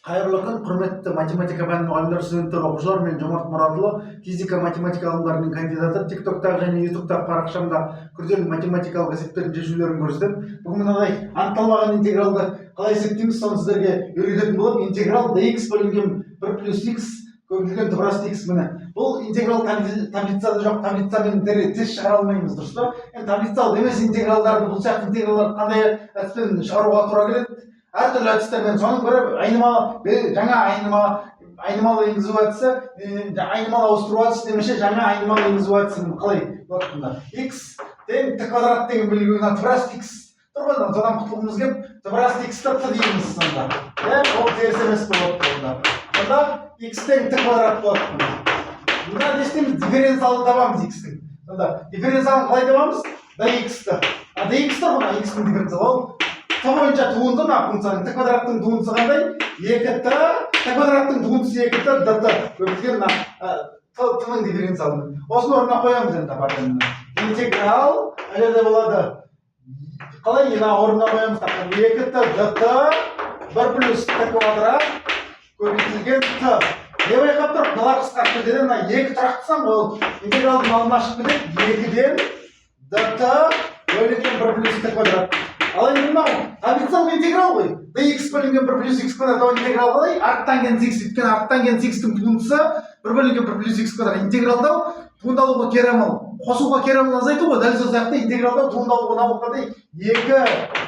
Қайырлы күн, құрметті математика пәні мұғалімдер, студенттер, оқушылар. Мен Жомарт Мұратұлы, физика математика ғылымдарының кандидаты. TikTok'тағы және YouTube'тағы парақшамда күрделі математикалық есептердің шешулерін көрсетемін. Бүгін мынадай анықталмаған интегралды қалай есептейміз, соны сіздерге үйрететін боламын. Интеграл dx бөлінген 1 плюс x көбейтілген тұбырасты x. Міне бұл интеграл таблицада жоқ, таблицамен тез шығара алмаймыз, дұрыс па? Енді таблицалық емес интегралдарды, бұл сияқты интегралдарды қандай әдіспен шығаруға тура келеді? Әртүрлі әдістермен, соның бірі жаңа айнымалы енгізу әдісі, айнымалы ауыстыру әдісі, немесе жаңа айнымалы енгізу әдісі. Қалай болады? X тең т квадрат деген белгіге тұбырасты x тұр ғой, содан құтылғымыз келіп, тұбырасты x-ті т дейміз сонда. Ол теріс емес болады онда. Сонда x тең т квадрат болады. Бұнда не істейміз? Дифференциалды табамыз x-тің. Сонда дифференциалын қалай табамыз? dx-ті. dx тұр ғой, x-тің дифференциалы. Т бойынша туынды ма функцияның? Т квадраттың туындысы қандай? 2т, т квадраттың туындысы 2т, dt. Көбейтілген т-ның дифференциалын. Осыны орнына қоямыз енді апартамен. Интеграл әледе болады. Қалай орнына қоямыз? 2т, dt, 1 плюс т квадрат көбейтілген т. Не байқап тұрып, мына қысқартып кетеді, мына 2 тұрақтысам, ол интегралдың малын ашып кетеді. 2-ден dt бөлінген 1 плюс т квадрат. Ал енді мынау таблицалық интеграл ғой. dx бөлінген 1 плюс x квадрат интеграл қалай? Арттан x, өйткені арттан x-тің туындысы 1 бөлінген 1 плюс x квадрат. Интегралдау туындалуға кері амал, қосуға кері амал азайту ғой. Дәл сол сияқты интегралдау туындалуға науы қандай? 2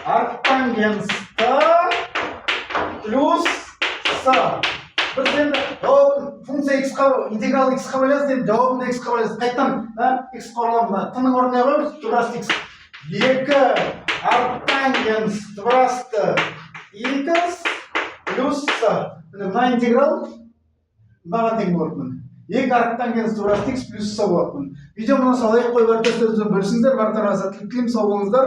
арттан плюс с. Біз енді функция интеграл x-қа байланысты, енді жауабында x-қа байланысты. Қайттан x қоралам, т-ның орнына қоймыз, тұбырасты x. 2 арттан тұбырасты x плюс с. Мына интеграл мынаған тең болады. 2 арттан тұбырасты x плюс с болады. Видео мұны салайық қойып әріптестерімізбен бөлісіңіздер. Барлықтарыңызға тілектеймін, сау болыңыздар.